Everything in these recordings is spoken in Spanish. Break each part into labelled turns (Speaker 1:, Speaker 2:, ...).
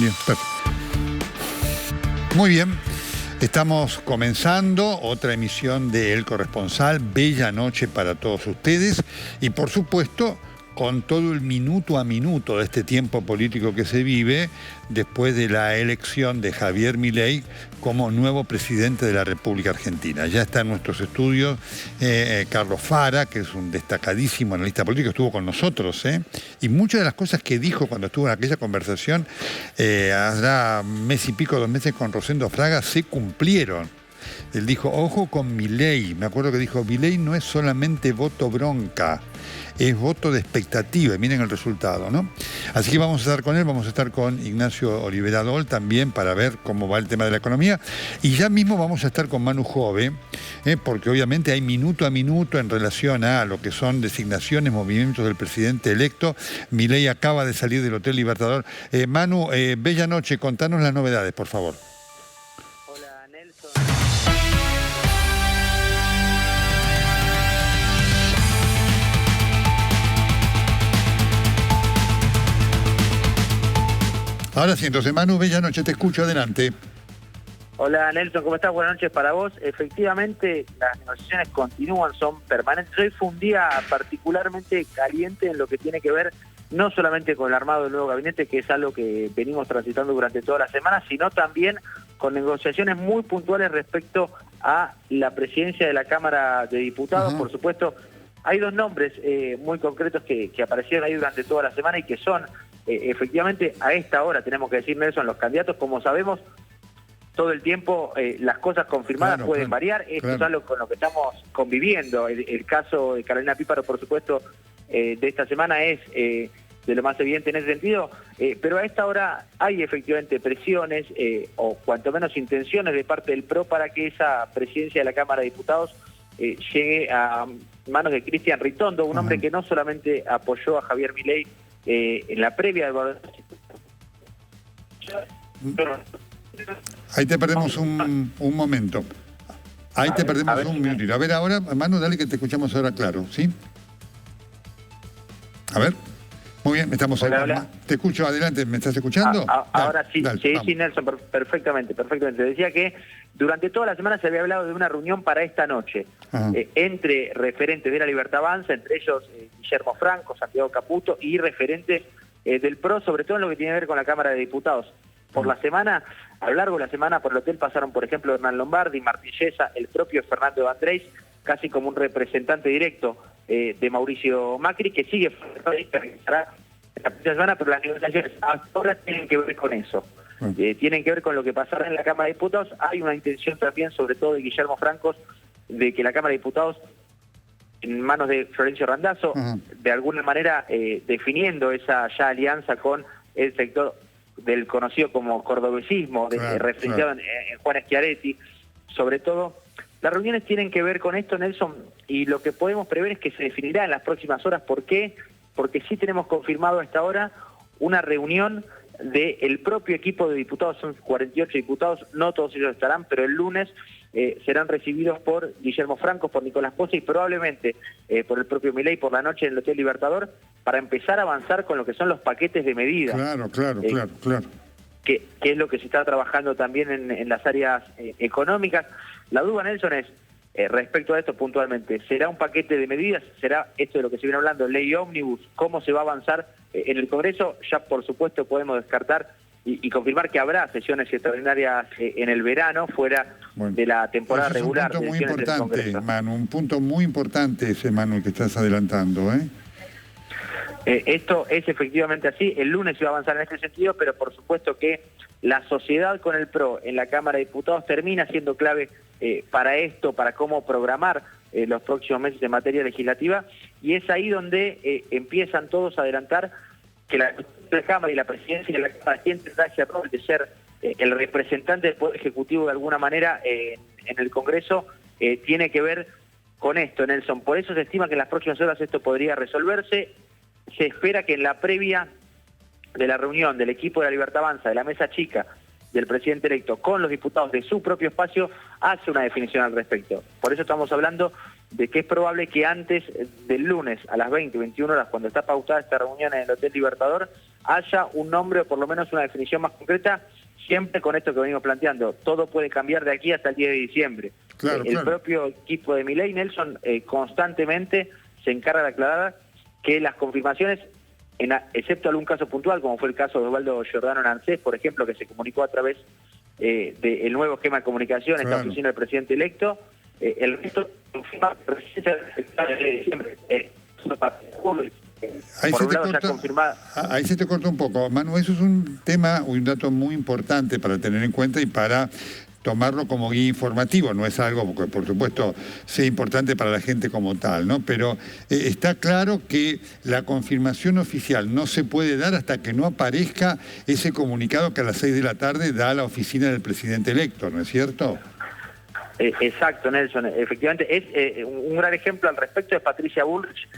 Speaker 1: Bien, perfecto. Muy bien. Estamos comenzando otra emisión de El Corresponsal, bella noche para todos ustedes y por supuesto con todo el minuto a minuto de este tiempo político que se vive después de la elección de Javier Milei como nuevo presidente de la República Argentina. Ya está en nuestros estudios Carlos Fara, que es un destacadísimo analista político, estuvo con nosotros, y muchas de las cosas que dijo cuando estuvo en aquella conversación hace mes y pico, 2 meses con Rosendo Fraga, se cumplieron. Él dijo, ojo con Milei. Me acuerdo que dijo, Milei no es solamente voto bronca, es voto de expectativa. Y miren el resultado, ¿no? Así que vamos a estar con él, vamos a estar con Ignacio Olivera Dol también para ver cómo va el tema de la economía. Y ya mismo vamos a estar con Manu Jove, porque obviamente hay minuto a minuto en relación a lo que son designaciones, movimientos del presidente electo. Milei acaba de salir del Hotel Libertador. Manu, bella noche, contanos las novedades, por favor.
Speaker 2: Hola, Nelson.
Speaker 1: Ahora sí, entonces Manu, bella noche, te escucho, adelante.
Speaker 2: Hola, Nelson, ¿cómo estás? Buenas noches para vos. Efectivamente, las negociaciones continúan, son permanentes. Hoy fue un día particularmente caliente en lo que tiene que ver no solamente con el armado del nuevo gabinete, que es algo que venimos transitando durante toda la semana, sino también con negociaciones muy puntuales respecto a la presidencia de la Cámara de Diputados. Por supuesto, hay 2 nombres muy concretos que aparecieron ahí durante toda la semana y que son, efectivamente, a esta hora, tenemos que decir, Nelson, los candidatos. Como sabemos, todo el tiempo las cosas confirmadas pueden variar. Esto es algo con lo que estamos conviviendo. El caso de Carolina Píparo, por supuesto, de esta semana es de lo más evidente en ese sentido, pero a esta hora hay efectivamente presiones o cuanto menos intenciones de parte del PRO para que esa presidencia de la Cámara de Diputados llegue a manos de Cristian Ritondo, un hombre que no solamente apoyó a Javier Milei en la previa de...
Speaker 1: Ahí te perdemos un momento. Ahí te perdemos un minutito. A ver ahora, Manu, dale que te escuchamos ahora claro, ¿sí? A ver. Muy bien, estamos ahí.
Speaker 2: Hola.
Speaker 1: Te escucho, adelante, ¿me estás escuchando?
Speaker 2: Ahora sí,
Speaker 1: dale,
Speaker 2: sí, Nelson, perfectamente. Decía que durante toda la semana se había hablado de una reunión para esta noche, entre referentes de la Libertad Avanza, entre ellos Guillermo Franco, Santiago Caputo, y referentes del PRO, sobre todo en lo que tiene que ver con la Cámara de Diputados. Por la semana, a lo largo de la semana, por el hotel pasaron, por ejemplo, Hernán Lombardi, Martín Yesa, el propio Fernando Andrés, casi como un representante directo de Mauricio Macri, que sigue esta semana, pero las negociaciones hasta ahora tienen que ver con eso. Tienen que ver con lo que pasará en la Cámara de Diputados. Hay una intención también, sobre todo de Guillermo Franco, de que la Cámara de Diputados, en manos de Florencio Randazzo, de alguna manera definiendo esa ya alianza con el sector del conocido como cordobesismo, referenciado en Juan Schiaretti, sobre todo. Las reuniones tienen que ver con esto, Nelson, y lo que podemos prever es que se definirá en las próximas horas. ¿Por qué? Porque sí tenemos confirmado hasta ahora una reunión del propio equipo de diputados, son 48 diputados, no todos ellos estarán, pero el lunes serán recibidos por Guillermo Franco, por Nicolás Pose y probablemente por el propio Milei por la noche en el Hotel Libertador, para empezar a avanzar con lo que son los paquetes de medidas.
Speaker 1: Claro.
Speaker 2: Que es lo que se está trabajando también en las áreas económicas. La duda, Nelson, es respecto a esto puntualmente, ¿será un paquete de medidas? ¿Será esto de lo que se viene hablando, ley ómnibus? ¿Cómo se va a avanzar en el Congreso? Ya por supuesto podemos descartar y confirmar que habrá sesiones extraordinarias en el verano, fuera de la temporada regular.
Speaker 1: Es un punto muy importante, Manu, un punto muy importante ese, Manu, que estás adelantando,
Speaker 2: Esto es efectivamente así. El lunes se va a avanzar en este sentido, pero por supuesto que la sociedad con el PRO en la Cámara de Diputados termina siendo clave para esto, para cómo programar los próximos meses en materia legislativa, y es ahí donde empiezan todos a adelantar que la Cámara y la Presidencia de la Cámara tendrá ese rol de ser el representante del Poder Ejecutivo de alguna manera en el Congreso. Tiene que ver con esto, Nelson. Por eso se estima que en las próximas horas esto podría resolverse. Se espera que en la previa de la reunión del equipo de la Libertad Avanza, de la mesa chica, del presidente electo con los diputados de su propio espacio, hace una definición al respecto. Por eso estamos hablando de que es probable que antes del lunes a las 20, 21 horas, cuando está pautada esta reunión en el Hotel Libertador, haya un nombre o por lo menos una definición más concreta, siempre con esto que venimos planteando. Todo puede cambiar de aquí hasta el 10 de diciembre. El propio equipo de Milei, Nelson, constantemente se encarga de aclarar que las confirmaciones, excepto algún caso puntual, como fue el caso de Osvaldo Giordano Nancés, por ejemplo, que se comunicó a través del nuevo esquema de comunicación en la oficina del presidente electo, el resto confirma
Speaker 1: Ahí se te corta un poco, Manu. Eso es un tema, un dato muy importante para tener en cuenta y para tomarlo como guía informativo. No es algo que, por supuesto, sea importante para la gente como tal, ¿no? Pero está claro que la confirmación oficial no se puede dar hasta que no aparezca ese comunicado que a las 6 de la tarde da la oficina del presidente electo, ¿no es cierto?
Speaker 2: Exacto, Nelson. Efectivamente, es un gran ejemplo al respecto de Patricia Bullrich,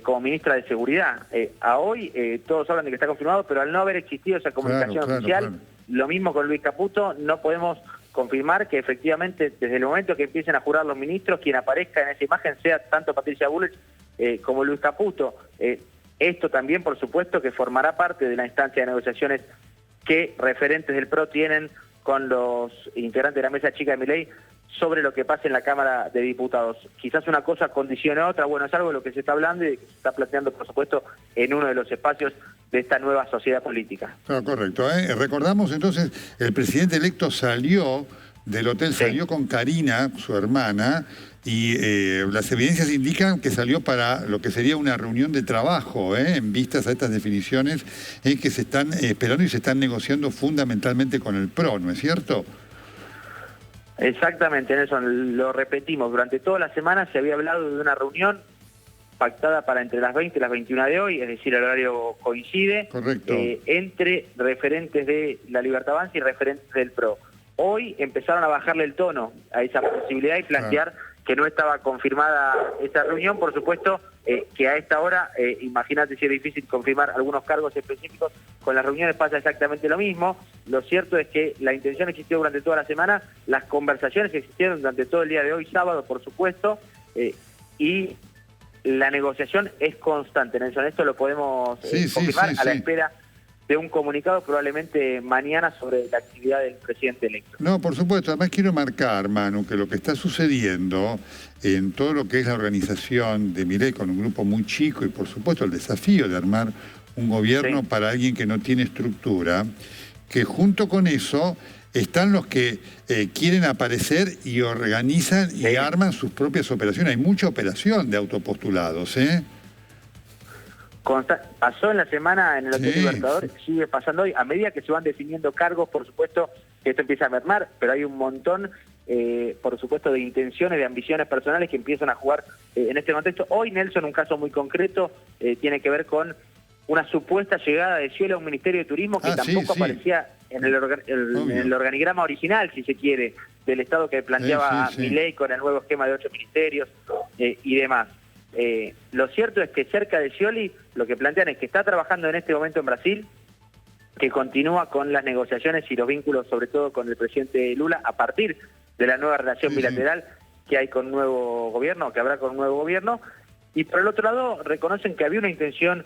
Speaker 2: como ministra de Seguridad. A hoy todos hablan de que está confirmado, pero al no haber existido esa comunicación oficial, lo mismo con Luis Caputo, no podemos confirmar que efectivamente desde el momento que empiecen a jurar los ministros, quien aparezca en esa imagen sea tanto Patricia Bullrich como Luis Caputo. Esto también, por supuesto, que formará parte de la instancia de negociaciones que referentes del PRO tienen con los integrantes de la mesa chica de Milei sobre lo que pase en la Cámara de Diputados. Quizás una cosa condiciona a otra, bueno, es algo de lo que se está hablando y de que se está planteando, por supuesto, en uno de los espacios de esta nueva sociedad política.
Speaker 1: Claro, correcto. Recordamos entonces, el presidente electo salió del hotel, salió con Karina, su hermana, y las evidencias indican que salió para lo que sería una reunión de trabajo, en vistas a estas definiciones que se están esperando y se están negociando fundamentalmente con el PRO, ¿no es cierto?
Speaker 2: Exactamente, Nelson, lo repetimos, durante toda la semana se había hablado de una reunión pactada para entre las 20 y las 21 de hoy, es decir, el horario coincide, entre referentes de la Libertad Avanza y referentes del PRO. Hoy empezaron a bajarle el tono a esa posibilidad y plantear que no estaba confirmada esa reunión. Por supuesto que a esta hora, imagínate si es difícil confirmar algunos cargos específicos, con las reuniones pasa exactamente lo mismo. Lo cierto es que la intención existió durante toda la semana, las conversaciones existieron durante todo el día de hoy, sábado, por supuesto, y la negociación es constante, Nelson. Esto lo podemos confirmar a la espera de un comunicado probablemente mañana sobre la actividad del presidente electo.
Speaker 1: No, por supuesto. Además quiero marcar, Manu, que lo que está sucediendo en todo lo que es la organización de Milei con un grupo muy chico y por supuesto el desafío de armar un gobierno para alguien que no tiene estructura, que junto con eso están los que quieren aparecer y organizan y arman sus propias operaciones. Hay mucha operación de autopostulados,
Speaker 2: Pasó en la semana en el Hotel Libertador, sigue pasando hoy, a medida que se van definiendo cargos, por supuesto que esto empieza a mermar, pero hay un montón, por supuesto, de intenciones, de ambiciones personales que empiezan a jugar en este contexto. Hoy, Nelson, un caso muy concreto, tiene que ver con una supuesta llegada de Scioli a un Ministerio de Turismo que tampoco aparecía en el organigrama original, si se quiere, del Estado que planteaba Milei con el nuevo esquema de 8 ministerios y demás. Lo cierto es que cerca de Scioli lo que plantean es que está trabajando en este momento en Brasil, que continúa con las negociaciones y los vínculos, sobre todo con el presidente Lula, a partir de la nueva relación bilateral que hay con un nuevo gobierno, que habrá con un nuevo gobierno. Y por el otro lado, reconocen que había una intención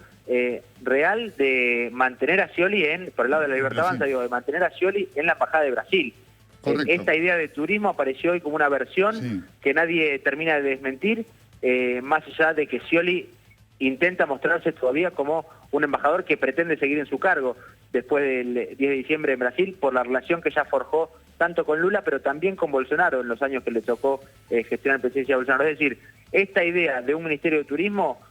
Speaker 2: real de mantener a Scioli por el lado de la Libertad Avanza, de mantener a Scioli en la embajada de Brasil. Esta idea de turismo apareció hoy como una versión que nadie termina de desmentir, más allá de que Scioli intenta mostrarse todavía como un embajador que pretende seguir en su cargo después del 10 de diciembre en Brasil, por la relación que ya forjó tanto con Lula, pero también con Bolsonaro en los años que le tocó gestionar la presidencia de Bolsonaro. Es decir, esta idea de un Ministerio de Turismo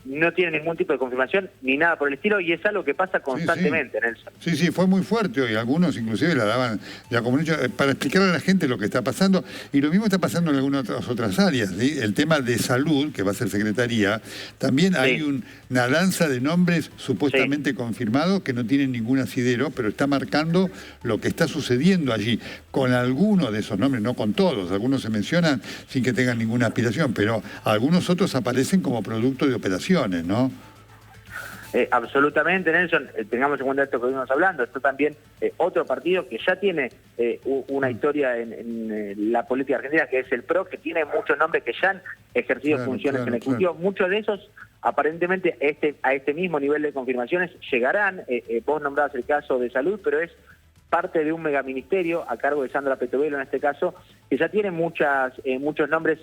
Speaker 2: no tiene ningún tipo de confirmación ni nada por el estilo, y es algo que pasa constantemente, Nelson.
Speaker 1: Sí, fue muy fuerte hoy. Algunos inclusive la daban ya como hecho para explicarle a la gente lo que está pasando, y lo mismo está pasando en algunas otras áreas. El tema de salud, que va a ser secretaría, también hay una danza de nombres supuestamente confirmados que no tienen ningún asidero, pero está marcando lo que está sucediendo allí, con algunos de esos nombres, no con todos. Algunos se mencionan sin que tengan ninguna aspiración, pero algunos otros aparecen como producto de operaciones, ¿no?
Speaker 2: Absolutamente, Nelson. Tengamos en cuenta esto que venimos hablando. Esto también, otro partido que ya tiene una historia en la política argentina, que es el PRO, que tiene muchos nombres que ya han ejercido funciones en el Ejecutivo. Muchos de esos Aparentemente a este mismo nivel de confirmaciones llegarán, vos nombrabas el caso de salud, pero es parte de un megaministerio a cargo de Sandra Petovelo en este caso, que ya tiene muchos nombres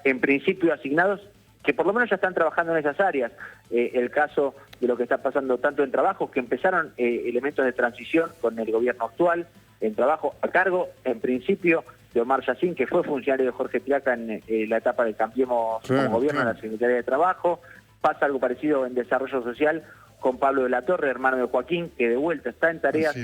Speaker 2: en principio asignados, que por lo menos ya están trabajando en esas áreas. El caso de lo que está pasando tanto en trabajo, que empezaron elementos de transición con el gobierno actual, en trabajo a cargo, en principio, de Omar Yacine, que fue funcionario de Jorge Piaca en la etapa de Cambiemos como gobierno en la Secretaría de Trabajo. Pasa algo parecido en Desarrollo Social con Pablo de la Torre, hermano de Joaquín, que de vuelta está en tareas,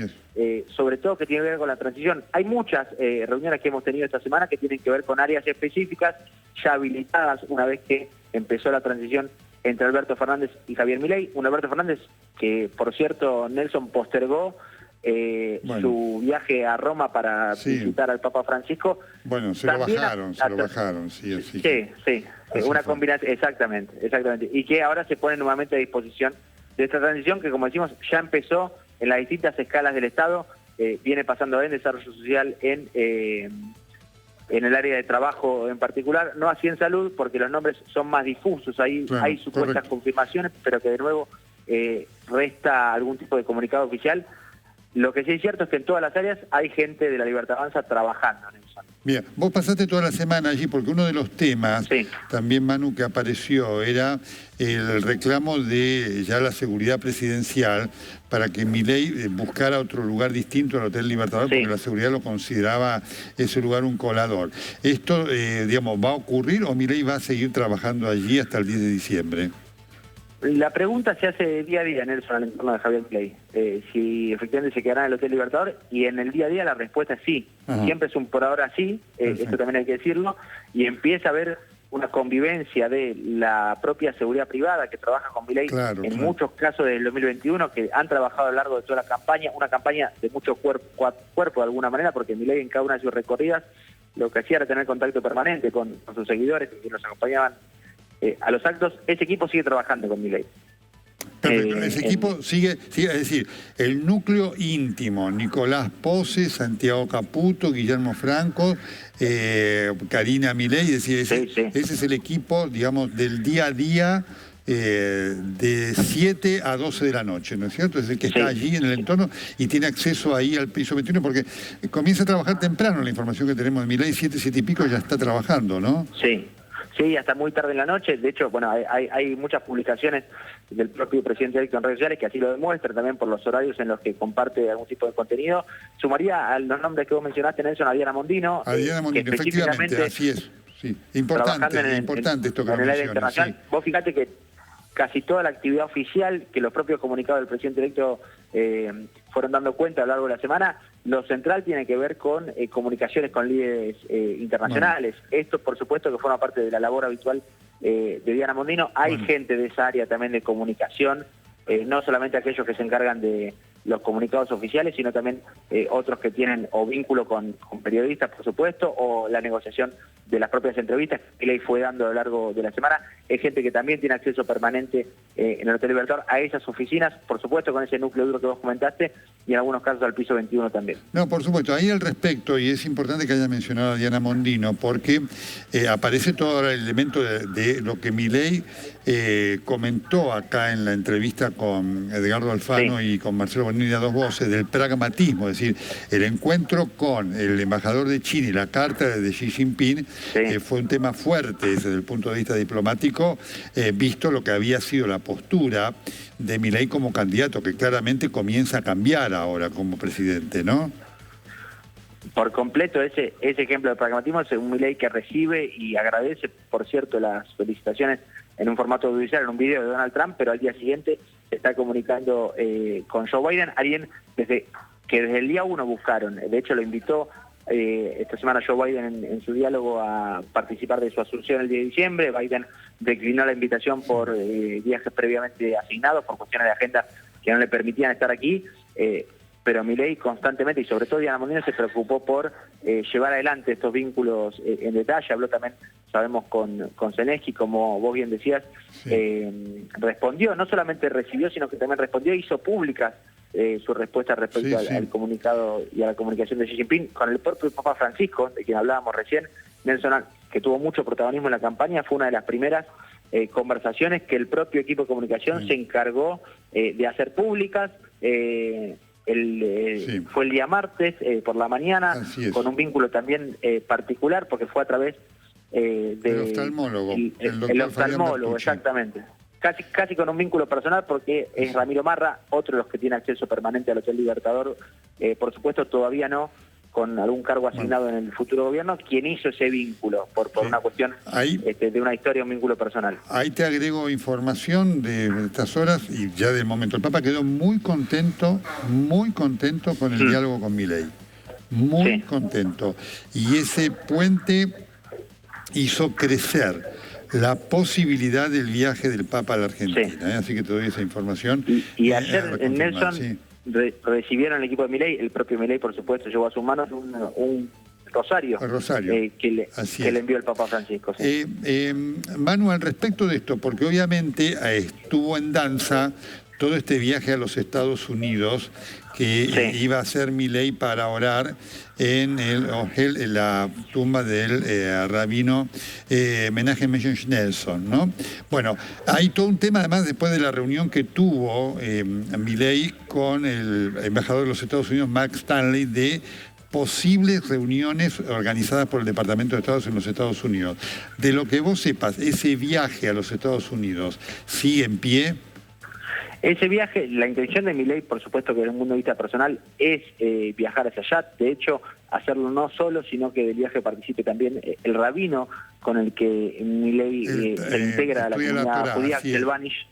Speaker 2: sobre todo que tienen que ver con la transición. Hay muchas reuniones que hemos tenido esta semana que tienen que ver con áreas específicas, ya habilitadas una vez que empezó la transición entre Alberto Fernández y Javier Milei. Un Alberto Fernández que, por cierto, Nelson postergó su viaje a Roma para visitar al Papa Francisco.
Speaker 1: Bueno, se lo bajaron, sí.
Speaker 2: Sí, una combinación, exactamente. Y que ahora se pone nuevamente a disposición de esta transición que, como decimos, ya empezó en las distintas escalas del Estado, viene pasando en desarrollo social, en el área de trabajo en particular, no así en salud, porque los nombres son más difusos, hay supuestas confirmaciones, pero que de nuevo resta algún tipo de comunicado oficial. Lo que sí es cierto es que en todas las áreas hay gente de la Libertad Avanza trabajando en eso.
Speaker 1: Bien, vos pasaste toda la semana allí porque uno de los temas, también Manu, que apareció, era el reclamo de ya la seguridad presidencial para que Milei buscara otro lugar distinto al Hotel Libertador, porque la seguridad lo consideraba ese lugar un colador. ¿Esto, digamos, va a ocurrir o Milei va a seguir trabajando allí hasta el 10 de diciembre?
Speaker 2: La pregunta se hace día a día, Nelson, al entorno de Javier Milei. Si efectivamente se quedará en el Hotel Libertador, y en el día a día la respuesta es sí. Siempre es un por ahora sí, esto también hay que decirlo, y empieza a haber una convivencia de la propia seguridad privada que trabaja con Milei en muchos casos del 2021, que han trabajado a lo largo de toda la campaña, una campaña de mucho cuerpo de alguna manera, porque Milei en cada una de sus recorridas lo que hacía era tener contacto permanente con sus seguidores que los acompañaban a los actos. Ese equipo sigue trabajando con Milei.
Speaker 1: Ese equipo sigue, es decir, el núcleo íntimo, Nicolás Pose, Santiago Caputo, Guillermo Franco, Karina Milei, es decir, ese es el equipo, digamos, del día a día, de 7 a 12 de la noche, ¿no es cierto? Es el que está allí en el entorno y tiene acceso ahí al piso 21, porque comienza a trabajar temprano. La información que tenemos de Milei, 7 y pico, ya está trabajando, ¿no?
Speaker 2: Sí, hasta muy tarde en la noche. De hecho, bueno, hay muchas publicaciones del propio presidente electo en redes sociales que así lo demuestran, también por los horarios en los que comparte algún tipo de contenido. Sumaría a los nombres que vos mencionaste, Nelson, a Diana Mondino.
Speaker 1: A Diana Mondino, efectivamente, así es. Sí. Importante esto que
Speaker 2: en el área internacional. Vos fíjate que casi toda la actividad oficial que los propios comunicados del presidente electo fueron dando cuenta a lo largo de la semana, lo central tiene que ver con comunicaciones con líderes internacionales. Esto, por supuesto, que forma parte de la labor habitual de Diana Mondino. Hay gente de esa área también de comunicación, no solamente aquellos que se encargan de los comunicados oficiales, sino también otros que tienen o vínculo con periodistas, por supuesto, o la negociación de las propias entrevistas que Milei fue dando a lo largo de la semana. Es gente que también tiene acceso permanente en el Hotel Libertador a esas oficinas, por supuesto con ese núcleo duro que vos comentaste, y en algunos casos al piso 21 también.
Speaker 1: No, por supuesto, ahí al respecto, y es importante que haya mencionado a Diana Mondino, porque aparece todo el elemento de lo que Milei comentó acá en la entrevista con Edgardo Alfano y con Marcelo Bonini a dos voces, del pragmatismo, es decir, el encuentro con el embajador de China y la carta de Xi Jinping fue un tema fuerte desde el punto de vista diplomático, visto lo que había sido la postura de Milei como candidato, que claramente comienza a cambiar ahora como presidente, ¿no?
Speaker 2: Por completo, ese ejemplo de pragmatismo es un Milei que recibe y agradece, por cierto, las felicitaciones en un formato audiovisual, en un video de Donald Trump, pero al día siguiente se está comunicando con Joe Biden, alguien que desde el día 1 buscaron. De hecho, lo invitó esta semana Joe Biden en su diálogo a participar de su asunción el 10 de diciembre. Biden declinó la invitación por viajes previamente asignados, por cuestiones de agenda que no le permitían estar aquí, pero Milei constantemente, y sobre todo Diana Mondino, se preocupó por llevar adelante estos vínculos en detalle. Habló también, sabemos, con Zelensky, como vos bien decías, respondió, no solamente recibió, sino que también respondió, hizo públicas su respuesta respecto al comunicado y a la comunicación de Xi Jinping con el propio Papa Francisco, de quien hablábamos recién. Nelson, que tuvo mucho protagonismo en la campaña, fue una de las primeras conversaciones que el propio equipo de comunicación se encargó de hacer públicas. Fue el día martes por la mañana, con un vínculo también particular, porque fue a través
Speaker 1: del oftalmólogo.
Speaker 2: El oftalmólogo, exactamente. Casi con un vínculo personal, porque es Ramiro Marra, otro de los que tiene acceso permanente al Hotel Libertador, por supuesto todavía no, con algún cargo asignado en el futuro gobierno, quien hizo ese vínculo, por una cuestión de una historia, un vínculo personal.
Speaker 1: Ahí te agrego información de estas horas y ya del momento. El Papa quedó muy contento con el diálogo con Milei. Muy contento. Y ese puente hizo crecer la posibilidad del viaje del Papa a la Argentina. Así que te doy esa información.
Speaker 2: Y ayer en Nelson recibieron el equipo de Milei, el propio Milei, por supuesto, llevó a sus manos un rosario, que le envió el Papa Francisco.
Speaker 1: Manu, al respecto de esto, porque obviamente estuvo en danza todo este viaje a los Estados Unidos que iba a hacer Milei para orar en la tumba del rabino Menachem Mendel Schneerson, ¿no? Bueno, hay todo un tema además después de la reunión que tuvo Milei con el embajador de los Estados Unidos, Mark Stanley, de posibles reuniones organizadas por el Departamento de Estado en los Estados Unidos. De lo que vos sepas, ese viaje a los Estados Unidos sigue en pie.
Speaker 2: Ese viaje, la intención de Milei, por supuesto que desde un punto de vista personal, es viajar hacia allá. De hecho, hacerlo no solo, sino que del viaje participe también el rabino con el que Milei se integra a la comunidad judía, Axel Banish.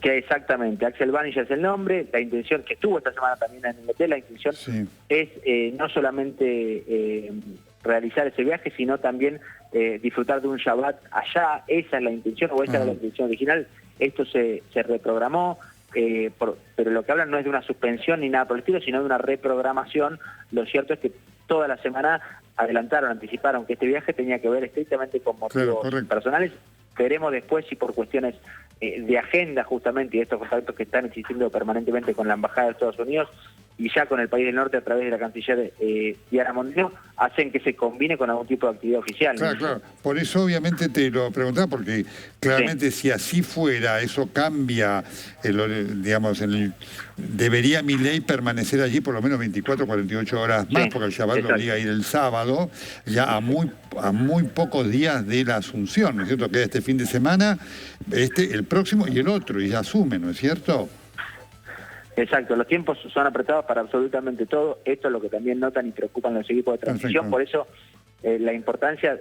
Speaker 2: Exactamente, Axel Banish es el nombre. La intención, que estuvo esta semana también en el hotel, la intención es no solamente realizar ese viaje, sino también disfrutar de un Shabbat allá. Esa es la intención, o esa era la intención original. Esto se reprogramó, pero lo que hablan no es de una suspensión ni nada por el estilo, sino de una reprogramación. Lo cierto es que toda la semana anticiparon que este viaje tenía que ver estrictamente con motivos personales. Veremos después si por cuestiones de agenda justamente y estos contactos que están existiendo permanentemente con la Embajada de Estados Unidos y ya con el país del norte a través de la canciller Diana Mondino, hacen que se combine con algún tipo de actividad oficial.
Speaker 1: Claro. Por eso obviamente te lo preguntaba, porque claramente si así fuera, eso cambia, debería Milei permanecer allí por lo menos 24 o 48 horas más, porque el Shabbat lo obliga a ir el sábado, ya a muy pocos días de la Asunción, ¿no es cierto? Queda este fin de semana, el próximo y el otro, y ya asume, ¿no es cierto?
Speaker 2: Exacto, los tiempos son apretados para absolutamente todo. Esto es lo que también notan y preocupan los equipos de transición. Por eso la importancia,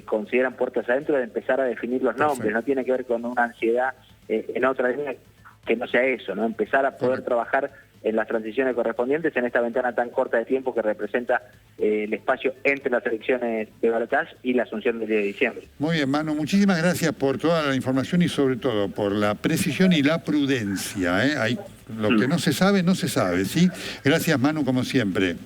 Speaker 2: consideran puertas adentro, de empezar a definir los nombres. No tiene que ver con una ansiedad en otra línea que no sea eso, ¿no? Empezar a poder trabajar en las transiciones correspondientes en esta ventana tan corta de tiempo que representa el espacio entre las elecciones de balotaje y la asunción del día de diciembre.
Speaker 1: Muy bien, Manu, muchísimas gracias por toda la información y sobre todo por la precisión y la prudencia. Lo que no se sabe, ¿sí? Gracias, Manu, como siempre.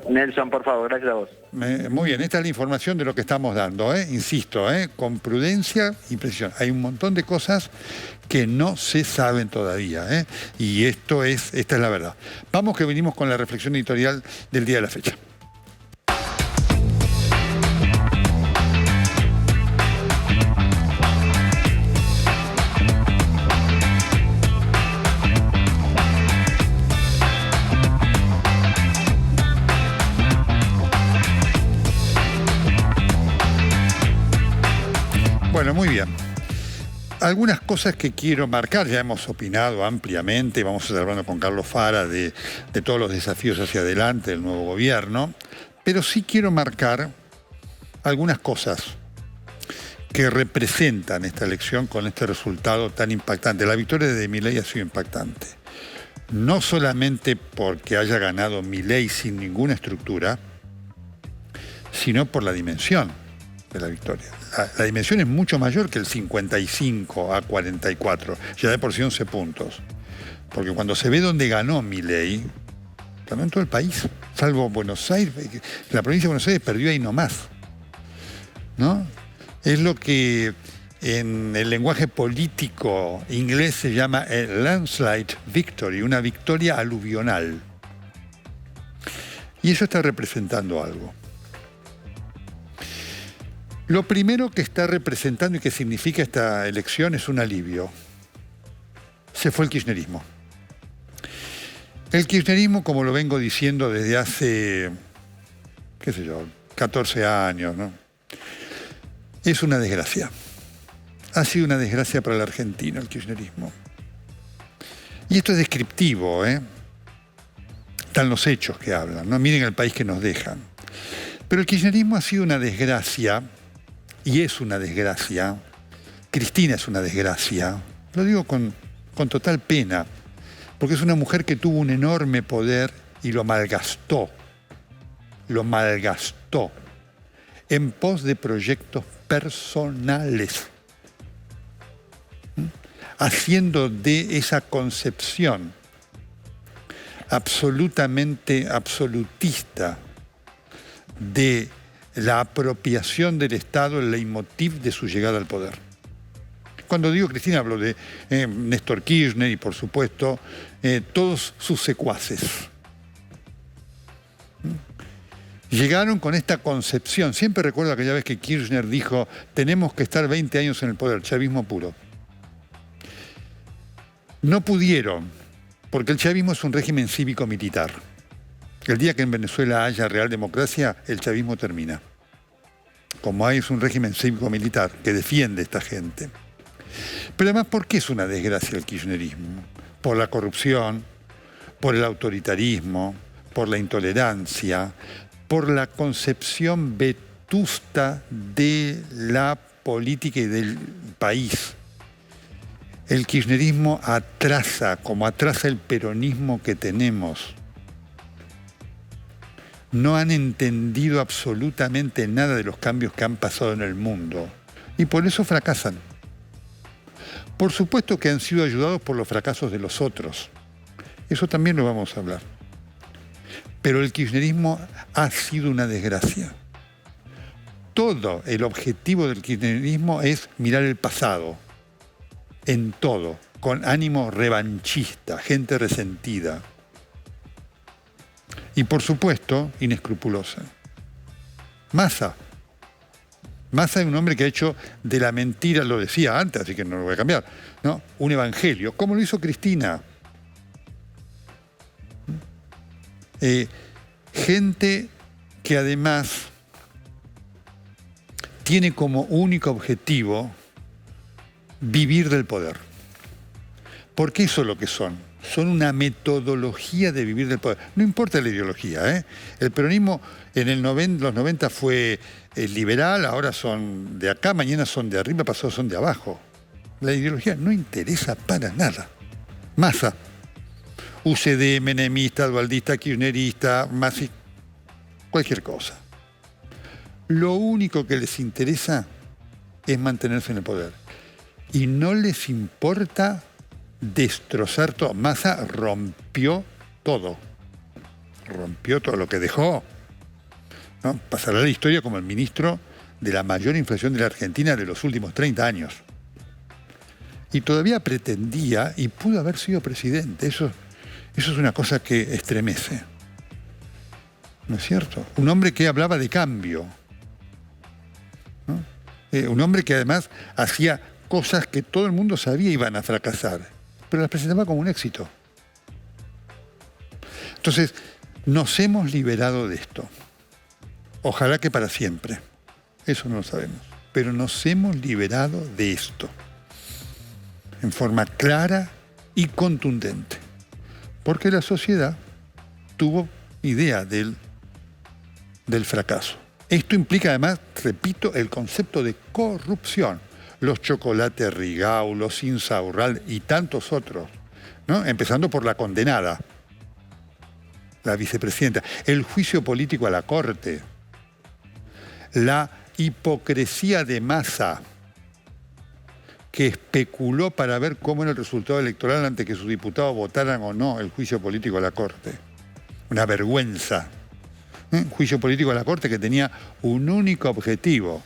Speaker 2: Nelson, por favor, gracias a vos.
Speaker 1: Muy bien, esta es la información de lo que estamos dando, insisto, con prudencia y precisión. Hay un montón de cosas que no se saben todavía, y esta es la verdad. Vamos, que venimos con la reflexión editorial del día de la fecha. Bueno, muy bien. Algunas cosas que quiero marcar, ya hemos opinado ampliamente, vamos a estar hablando con Carlos Fara de todos los desafíos hacia adelante del nuevo gobierno, pero sí quiero marcar algunas cosas que representan esta elección con este resultado tan impactante. La victoria de Milei ha sido impactante, no solamente porque haya ganado Milei sin ninguna estructura, sino por la dimensión de la victoria. La dimensión es mucho mayor que el 55 a 44, ya de por sí 11 puntos. Porque cuando se ve dónde ganó Milei, ganó en todo el país, salvo Buenos Aires. La provincia de Buenos Aires perdió ahí nomás, ¿no? Es lo que en el lenguaje político inglés se llama el landslide victory, una victoria aluvional. Y eso está representando algo. Lo primero que está representando y que significa esta elección es un alivio. Se fue el kirchnerismo. El kirchnerismo, como lo vengo diciendo desde hace, qué sé yo, 14 años, ¿no? Es una desgracia. Ha sido una desgracia para la Argentina el kirchnerismo. Y esto es descriptivo, ¿eh? Están los hechos que hablan, ¿no? Miren el país que nos dejan. Pero el kirchnerismo ha sido una desgracia, y es una desgracia. Cristina es una desgracia. Lo digo con total pena, porque es una mujer que tuvo un enorme poder y lo malgastó. Lo malgastó en pos de proyectos personales, haciendo de esa concepción absolutamente absolutista de la apropiación del Estado el leitmotiv de su llegada al poder. Cuando digo Cristina hablo de Néstor Kirchner y por supuesto todos sus secuaces. Llegaron con esta concepción. Siempre recuerdo aquella vez que Kirchner dijo tenemos que estar 20 años en el poder, chavismo puro. No pudieron, porque el chavismo es un régimen cívico-militar. El día que en Venezuela haya real democracia, el chavismo termina. Como hay es un régimen cívico-militar que defiende a esta gente. Pero además, ¿por qué es una desgracia el kirchnerismo? Por la corrupción, por el autoritarismo, por la intolerancia, por la concepción vetusta de la política y del país. El kirchnerismo atrasa, como atrasa el peronismo que tenemos. No han entendido absolutamente nada de los cambios que han pasado en el mundo. Y por eso fracasan. Por supuesto que han sido ayudados por los fracasos de los otros. Eso también lo vamos a hablar. Pero el kirchnerismo ha sido una desgracia. Todo el objetivo del kirchnerismo es mirar el pasado. En todo, con ánimo revanchista, gente resentida. Y por supuesto, inescrupulosa. Massa. Massa es un hombre que ha hecho de la mentira, lo decía antes, así que no lo voy a cambiar, ¿no? Un evangelio, como lo hizo Cristina. Gente que además tiene como único objetivo vivir del poder. Porque eso es lo que son. Son una metodología de vivir del poder. No importa la ideología, ¿eh? El peronismo en los 90 fue liberal, ahora son de acá, mañana son de arriba, pasado son de abajo. La ideología no interesa para nada. Massa. UCD, menemista, dualdista, kirchnerista, Massi, cualquier cosa. Lo único que les interesa es mantenerse en el poder. Y no les importa destrozar todo. Massa rompió todo. Rompió todo lo que dejó, ¿no? Pasará a la historia como el ministro de la mayor inflación de la Argentina de los últimos 30 años. Y todavía pretendía y pudo haber sido presidente. Eso es una cosa que estremece. ¿No es cierto? Un hombre que hablaba de cambio, ¿no? Un hombre que además hacía cosas que todo el mundo sabía iban a fracasar, pero las presentaba como un éxito. Entonces, nos hemos liberado de esto. Ojalá que para siempre. Eso no lo sabemos. Pero nos hemos liberado de esto. En forma clara y contundente. Porque la sociedad tuvo idea del fracaso. Esto implica además, repito, el concepto de corrupción. Los chocolates Rigau, los Insaurral y tantos otros, ¿no? Empezando por la condenada, la vicepresidenta, el juicio político a la Corte, la hipocresía de Massa, que especuló para ver cómo era el resultado electoral antes que sus diputados votaran o no el juicio político a la Corte. Una vergüenza. Un juicio político a la Corte que tenía un único objetivo: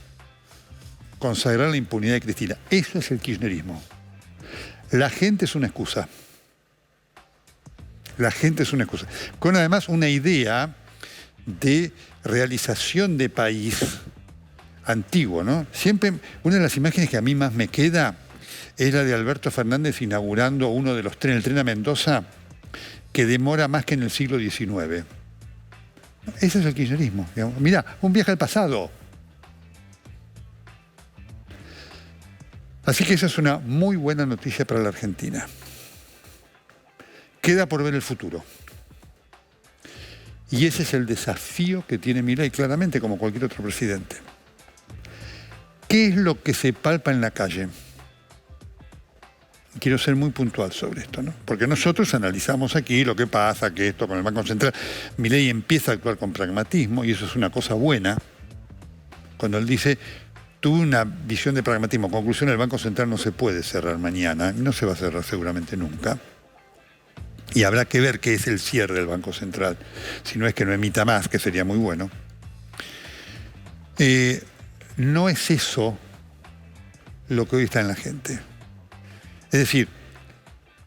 Speaker 1: consagrar la impunidad de Cristina. Eso es el kirchnerismo. La gente es una excusa. La gente es una excusa. Con además una idea de realización de país antiguo, ¿no? Siempre, una de las imágenes que a mí más me queda es la de Alberto Fernández inaugurando uno de los trenes, el tren a Mendoza, que demora más que en el siglo XIX. Ese es el kirchnerismo. Mirá, un viaje al pasado. Así que esa es una muy buena noticia para la Argentina. Queda por ver el futuro. Y ese es el desafío que tiene Milei, claramente, como cualquier otro presidente. ¿Qué es lo que se palpa en la calle? Quiero ser muy puntual sobre esto, ¿no? Porque nosotros analizamos aquí lo que pasa, que esto con el Banco Central, Milei empieza a actuar con pragmatismo, y eso es una cosa buena. Cuando él dice, tuve una visión de pragmatismo, conclusión, el Banco Central no se puede cerrar mañana, no se va a cerrar seguramente nunca. Y habrá que ver qué es el cierre del Banco Central, si no es que no emita más, que sería muy bueno. No es eso lo que hoy está en la gente. Es decir,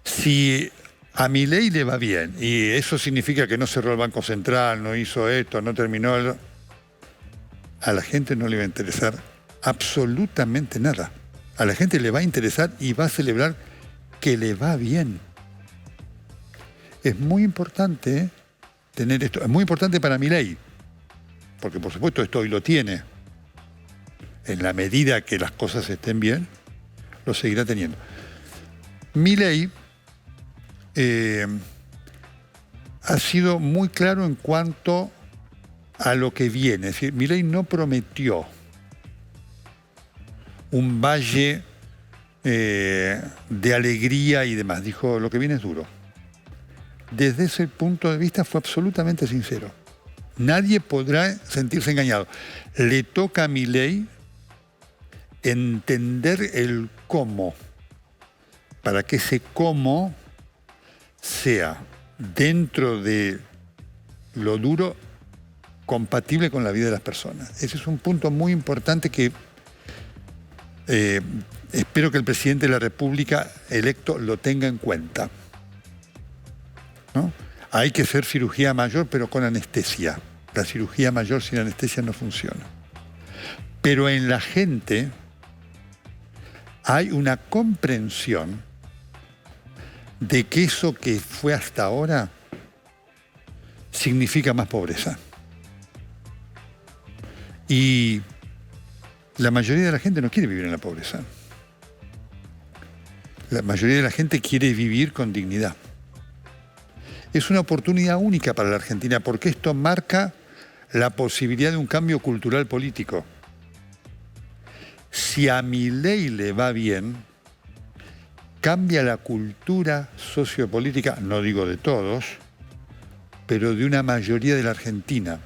Speaker 1: si a Milei le va bien, y eso significa que no cerró el Banco Central, no hizo esto, no terminó a la gente no le va a interesar absolutamente nada. A la gente le va a interesar y va a celebrar que le va bien. Es muy importante tener esto, es muy importante para Milei, porque por supuesto esto hoy lo tiene. En la medida que las cosas estén bien, lo seguirá teniendo. Milei ha sido muy claro en cuanto a lo que viene. Es decir, Milei no prometió un valle de alegría y demás. Dijo, lo que viene es duro. Desde ese punto de vista fue absolutamente sincero. Nadie podrá sentirse engañado. Le toca a Milei entender el cómo, para que ese cómo sea, dentro de lo duro, compatible con la vida de las personas. Ese es un punto muy importante que espero que el presidente de la República electo lo tenga en cuenta, ¿no? Hay que hacer cirugía mayor, pero con anestesia. La cirugía mayor sin anestesia no funciona. Pero en la gente hay una comprensión de que eso que fue hasta ahora significa más pobreza. Y la mayoría de la gente no quiere vivir en la pobreza. La mayoría de la gente quiere vivir con dignidad. Es una oportunidad única para la Argentina porque esto marca la posibilidad de un cambio cultural político. Si a Milei le va bien, cambia la cultura sociopolítica, no digo de todos, pero de una mayoría de la Argentina.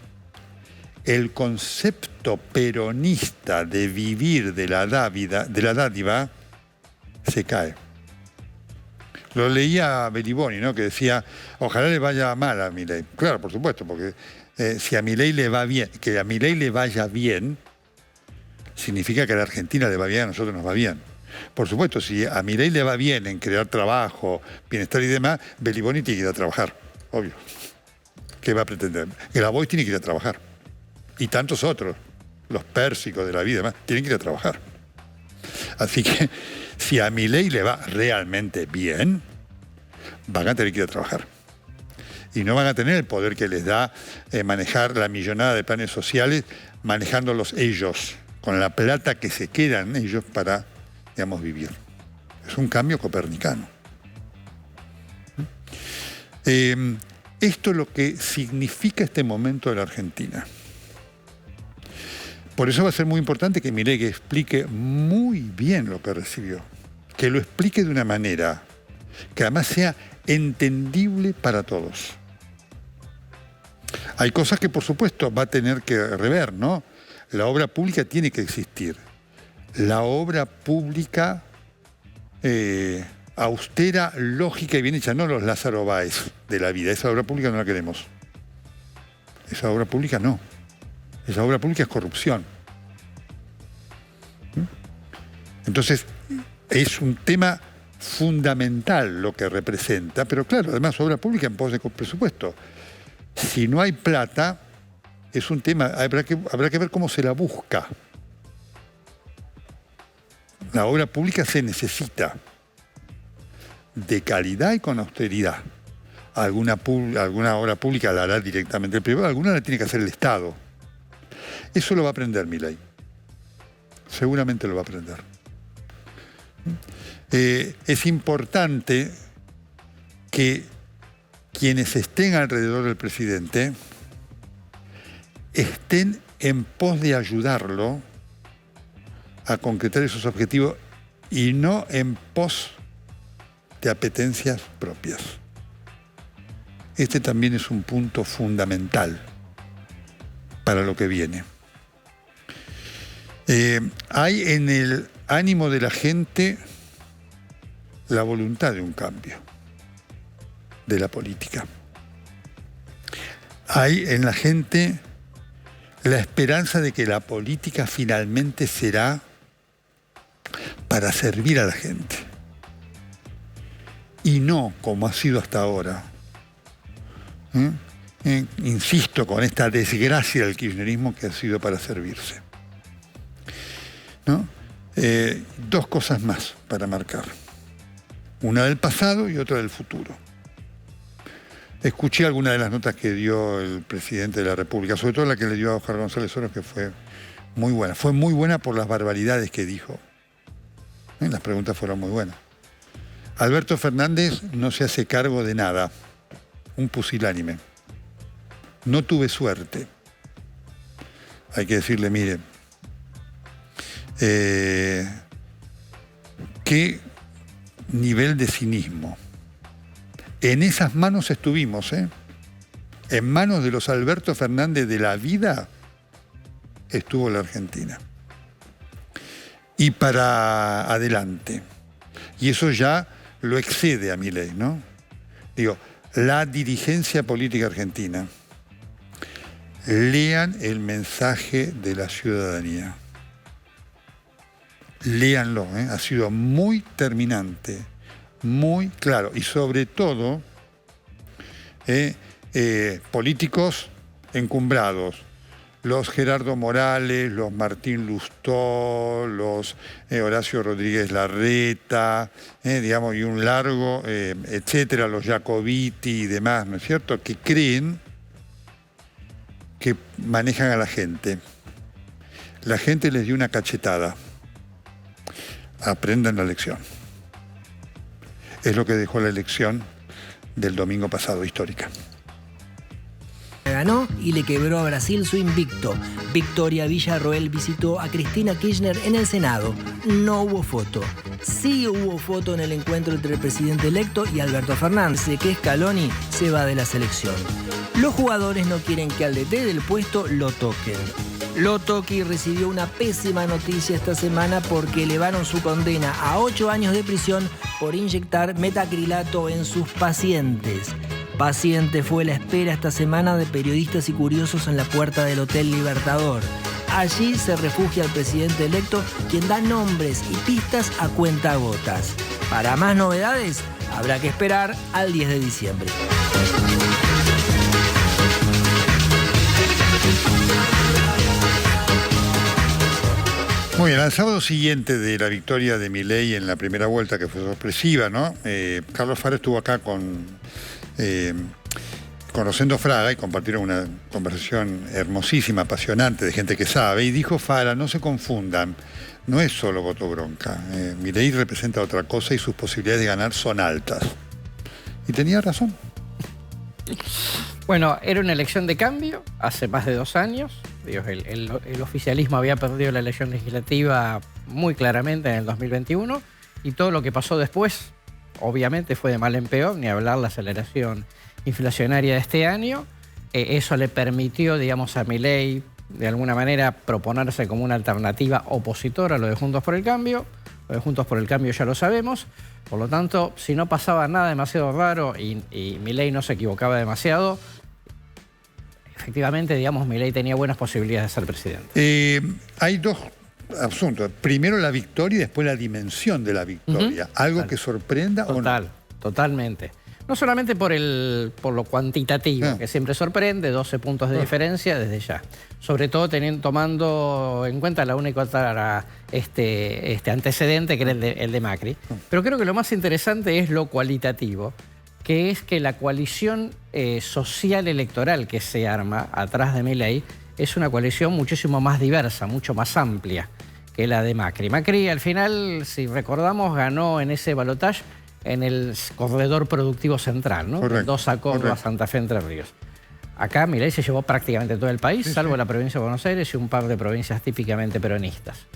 Speaker 1: El concepto peronista de vivir de la dádiva se cae. Lo leía Beliboni, ¿no? Que decía, ojalá le vaya mal a Milei. Claro, por supuesto, porque si a Milei le va bien, que a Milei le vaya bien, significa que a la Argentina le va bien, a nosotros nos va bien. Por supuesto, si a Milei le va bien en crear trabajo, bienestar y demás, Beliboni tiene que ir a trabajar, obvio. ¿Qué va a pretender? Grabois tiene que ir a trabajar. Y tantos otros, los pérsicos de la vida y demás, tienen que ir a trabajar. Así que si a Milei le va realmente bien, van a tener que ir a trabajar. Y no van a tener el poder que les da manejar la millonada de planes sociales, manejándolos ellos, con la plata que se quedan ellos para, digamos, vivir. Es un cambio copernicano. Esto es lo que significa este momento de la Argentina. Por eso va a ser muy importante que Milei explique muy bien lo que recibió. Que lo explique de una manera que además sea entendible para todos. Hay cosas que, por supuesto, va a tener que rever, ¿no? La obra pública tiene que existir. La obra pública austera, lógica y bien hecha, no los Lázaro Báez de la vida. Esa obra pública no la queremos. Esa obra pública no. Esa obra pública es corrupción. Entonces, es un tema fundamental lo que representa, pero claro, además obra pública en pos de presupuesto. Si no hay plata, es un tema, habrá que ver cómo se la busca. La obra pública se necesita de calidad y con austeridad. Alguna obra pública la hará directamente el privado, alguna la tiene que hacer el Estado. Eso lo va a aprender Milei. Seguramente lo va a aprender. Es importante que quienes estén alrededor del presidente estén en pos de ayudarlo a concretar esos objetivos y no en pos de apetencias propias. Este también es un punto fundamental para lo que viene. Hay en el ánimo de la gente la voluntad de un cambio de la política. Hay en la gente la esperanza de que la política finalmente será para servir a la gente. Y no como ha sido hasta ahora. Insisto con esta desgracia del kirchnerismo que ha sido para servirse. ¿No? Dos cosas más para marcar. Una del pasado y otra del futuro. Escuché algunas de las notas que dio el presidente de la República, sobre todo la que le dio a Oscar González Oros, que fue muy buena. Fue muy buena por las barbaridades que dijo. Las preguntas fueron muy buenas. Alberto Fernández no se hace cargo de nada. Un pusilánime. No tuve suerte. Hay que decirle, mire, qué nivel de cinismo. En esas manos estuvimos, en manos de los Alberto Fernández de la vida estuvo la Argentina. Y para adelante. Y eso ya lo excede a Milei, ¿no? Digo, la dirigencia política argentina. Lean el mensaje de la ciudadanía. Léanlo, ha sido muy terminante, muy claro. Y sobre todo, políticos encumbrados. Los Gerardo Morales, los Martín Lustó, los Horacio Rodríguez Larreta, digamos, y un largo, etcétera, los Jacobiti y demás, ¿no es cierto?, que creen que manejan a la gente. La gente les dio una cachetada. Aprendan la lección. Es lo que dejó la elección del domingo pasado, histórica.
Speaker 3: Ganó y le quebró a Brasil su invicto. Victoria Villarroel visitó a Cristina Kirchner en el Senado. No hubo foto. Sí hubo foto en el encuentro entre el presidente electo y Alberto Fernández, que Scaloni se va de la selección. Los jugadores no quieren que al DT del puesto lo toquen. Lo Toqui recibió una pésima noticia esta semana porque elevaron su condena a 8 años de prisión por inyectar metacrilato en sus pacientes. Paciente fue la espera esta semana de periodistas y curiosos en la puerta del Hotel Libertador. Allí se refugia el presidente electo, quien da nombres y pistas a cuentagotas. Para más novedades, habrá que esperar al 10 de diciembre.
Speaker 1: Muy bien, al sábado siguiente de la victoria de Milei en la primera vuelta, que fue sorpresiva, ¿no? Carlos Fara estuvo acá con Rosendo Fraga y compartieron una conversación hermosísima, apasionante, de gente que sabe, y dijo Fara, no se confundan, no es solo voto bronca. Milei representa otra cosa y sus posibilidades de ganar son altas. Y tenía razón.
Speaker 4: Bueno, era una elección de cambio hace más de 2 años. El oficialismo había perdido la elección legislativa muy claramente en el 2021 y todo lo que pasó después, obviamente, fue de mal en peor, ni hablar la aceleración inflacionaria de este año. Eso le permitió, digamos, a Milei, de alguna manera, proponerse como una alternativa opositora a lo de Juntos por el Cambio. Lo de Juntos por el Cambio ya lo sabemos. Por lo tanto, si no pasaba nada demasiado raro y Milei no se equivocaba demasiado, efectivamente, digamos, Milei tenía buenas posibilidades de ser presidente.
Speaker 1: Hay dos asuntos. Primero la victoria y después la dimensión de la victoria. ¿Algo que sorprenda o no?
Speaker 4: Totalmente. No solamente por lo cuantitativo, que siempre sorprende, 12 puntos de diferencia desde ya. Sobre todo tomando en cuenta la única otra antecedente que era el de Macri. Pero creo que lo más interesante es lo cualitativo, que es que la coalición social electoral que se arma atrás de Milei es una coalición muchísimo más diversa, mucho más amplia que la de Macri. Macri al final, si recordamos, ganó en ese balotaje en el corredor productivo central, ¿no?
Speaker 1: Correcto,
Speaker 4: 2 a Córdoba, Santa Fe, Entre Ríos. Acá Milei se llevó prácticamente todo el país, salvo la provincia de Buenos Aires y un par de provincias típicamente peronistas.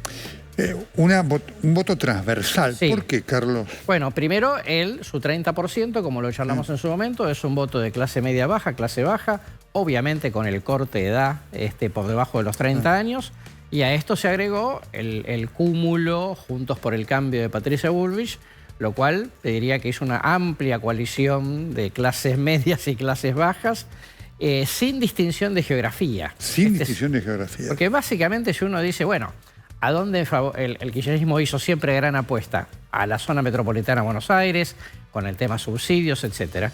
Speaker 1: Un voto transversal.
Speaker 4: Sí.
Speaker 1: ¿Por qué, Carlos?
Speaker 4: Bueno, primero, su 30%, como lo charlamos en su momento, es un voto de clase media-baja, clase baja, obviamente con el corte de edad por debajo de los 30 años, y a esto se agregó el cúmulo Juntos por el Cambio de Patricia Bullrich, lo cual te diría que es una amplia coalición de clases medias y clases bajas, sin distinción de geografía.
Speaker 1: Sin distinción de geografía.
Speaker 4: Porque básicamente si uno dice, bueno, ¿a dónde el kirchnerismo hizo siempre gran apuesta? A la zona metropolitana de Buenos Aires, con el tema subsidios, etc.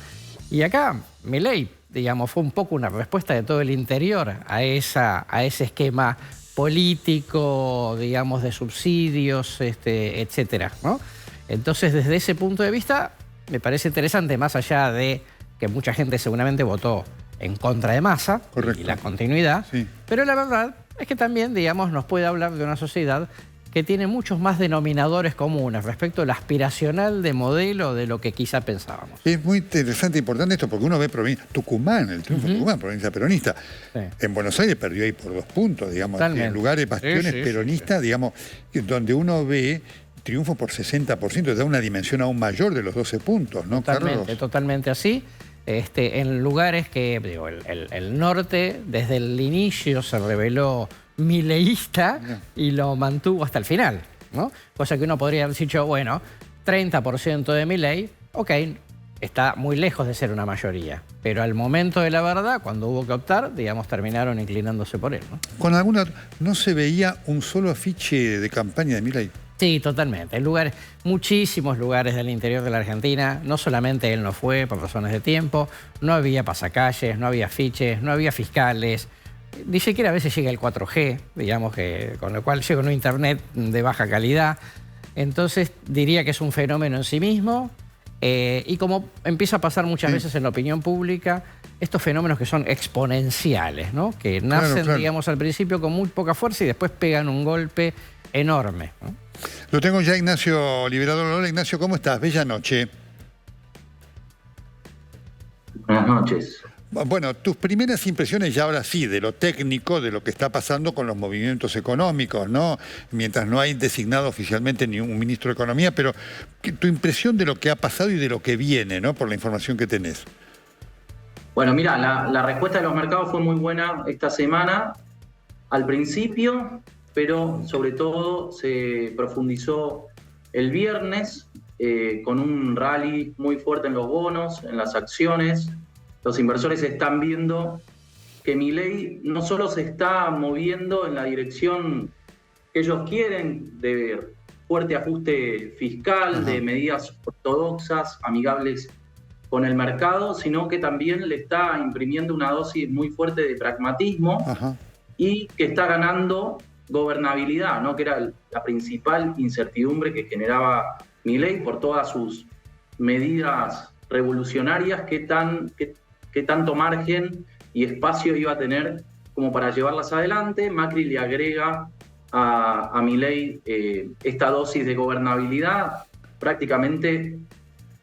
Speaker 4: Y acá, Milei, digamos, fue un poco una respuesta de todo el interior a ese esquema político, digamos, de subsidios, etcétera, ¿no? Entonces, desde ese punto de vista, me parece interesante, más allá de que mucha gente seguramente votó en contra de Massa y la continuidad, pero la verdad es que también, digamos, nos puede hablar de una sociedad que tiene muchos más denominadores comunes respecto al aspiracional de modelo de lo que quizá pensábamos.
Speaker 1: Es muy interesante e importante esto porque uno ve Tucumán, el triunfo de Tucumán, provincia peronista. Sí. En Buenos Aires perdió ahí por 2 puntos, digamos, en lugares, bastiones peronistas, digamos, donde uno ve triunfo por 60%, da una dimensión aún mayor de los 12 puntos, ¿no, Carlos?
Speaker 4: Totalmente así. En lugares que, digo, el norte desde el inicio se reveló mileísta y lo mantuvo hasta el final, ¿no? Cosa que uno podría haber dicho, bueno, 30% de Milei, ok, está muy lejos de ser una mayoría. Pero al momento de la verdad, cuando hubo que optar, digamos, terminaron inclinándose por él, ¿no?
Speaker 1: Con alguna, ¿no se veía un solo afiche de campaña de Milei?
Speaker 4: Sí, totalmente. Muchísimos lugares del interior de la Argentina, no solamente él no fue por razones de tiempo, no había pasacalles, no había afiches, no había fiscales, ni siquiera a veces llega el 4G, digamos, con lo cual llega un internet de baja calidad. Entonces diría que es un fenómeno en sí mismo y como empieza a pasar muchas veces en la opinión pública, estos fenómenos que son exponenciales, ¿no? Que nacen, digamos, al principio con muy poca fuerza y después pegan un golpe enorme, ¿no?
Speaker 1: Lo tengo ya Ignacio Liberador. Hola Ignacio, ¿cómo estás? Bella noche.
Speaker 5: Buenas noches.
Speaker 1: Bueno, tus primeras impresiones ya ahora sí, de lo técnico, de lo que está pasando con los movimientos económicos, ¿no? Mientras no hay designado oficialmente ni un ministro de Economía, pero tu impresión de lo que ha pasado y de lo que viene, ¿no? Por la información que tenés.
Speaker 5: Bueno, mira, la respuesta de los mercados fue muy buena esta semana. Al principio, pero sobre todo se profundizó el viernes con un rally muy fuerte en los bonos, en las acciones. Los inversores están viendo que Milei no solo se está moviendo en la dirección que ellos quieren, de fuerte ajuste fiscal, de medidas ortodoxas, amigables con el mercado, sino que también le está imprimiendo una dosis muy fuerte de pragmatismo y que está ganando gobernabilidad, ¿no? Que era la principal incertidumbre que generaba Milei por todas sus medidas revolucionarias, qué tanto margen y espacio iba a tener como para llevarlas adelante. Macri le agrega a Milei esta dosis de gobernabilidad, prácticamente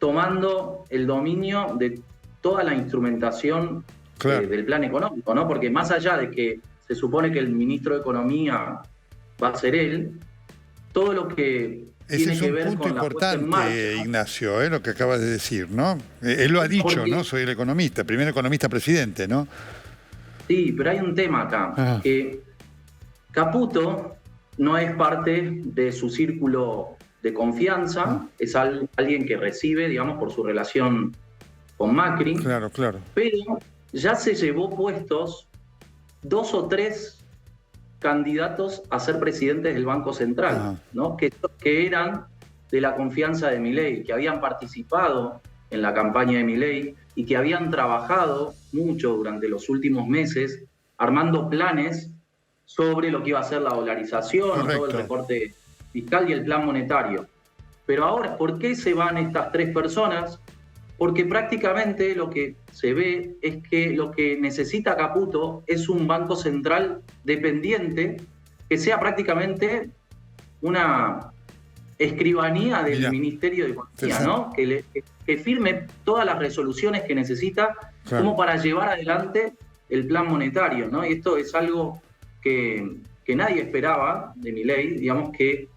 Speaker 5: tomando el dominio de toda la instrumentación del plan económico, ¿no? Porque más allá de que se supone que el ministro de Economía va a ser él, todo lo que tiene que ver con la puesta en marcha.
Speaker 1: Ese es un punto importante, Ignacio, lo que acabas de decir, ¿no? Él lo ha dicho, ¿no? Soy el economista, primer economista presidente, ¿no?
Speaker 5: Sí, pero hay un tema acá, que Caputo no es parte de su círculo de confianza, es alguien que recibe, digamos, por su relación con Macri.
Speaker 1: Claro.
Speaker 5: Pero ya se llevó puestos 2 o 3 candidatos a ser presidentes del Banco Central, ¿no? Que eran de la confianza de Milei, que habían participado en la campaña de Milei y que habían trabajado mucho durante los últimos meses armando planes sobre lo que iba a ser la dolarización, todo el recorte fiscal y el plan monetario. Pero ahora, ¿por qué se van estas tres personas? Porque prácticamente lo que se ve es que lo que necesita Caputo es un banco central dependiente que sea prácticamente una escribanía del Ministerio de Economía, ¿no? Que firme todas las resoluciones que necesita como para llevar adelante el plan monetario, ¿no? Y esto es algo que nadie esperaba de Milei, digamos, que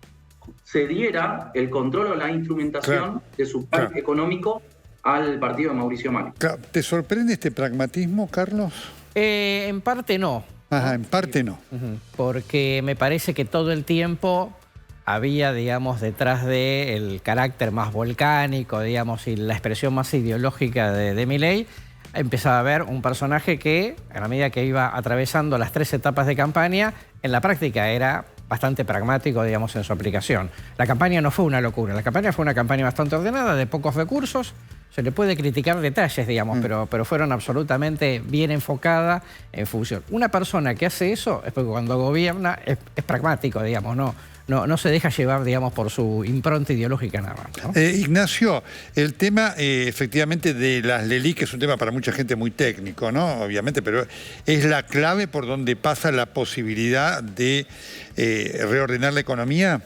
Speaker 5: se diera el control o la instrumentación de su plan económico al partido de Mauricio Macri.
Speaker 1: ¿Te sorprende este pragmatismo, Carlos?
Speaker 4: En parte no.
Speaker 1: Ajá, en parte no.
Speaker 4: Porque me parece que todo el tiempo había, digamos, detrás del carácter más volcánico, digamos, y la expresión más ideológica de Milei, empezaba a ver un personaje que, a la medida que iba atravesando las 3 etapas de campaña, en la práctica era bastante pragmático, digamos, en su aplicación. La campaña no fue una locura, la campaña fue una campaña bastante ordenada, de pocos recursos. Se le puede criticar detalles, digamos, pero fueron absolutamente bien enfocada en función. Una persona que hace eso es porque cuando gobierna es pragmático, digamos, no se deja llevar, digamos, por su impronta ideológica nada más, ¿no?
Speaker 1: Ignacio, el tema efectivamente de las LELIQ, que es un tema para mucha gente muy técnico, ¿no? Obviamente, pero es la clave por donde pasa la posibilidad de reordenar la economía.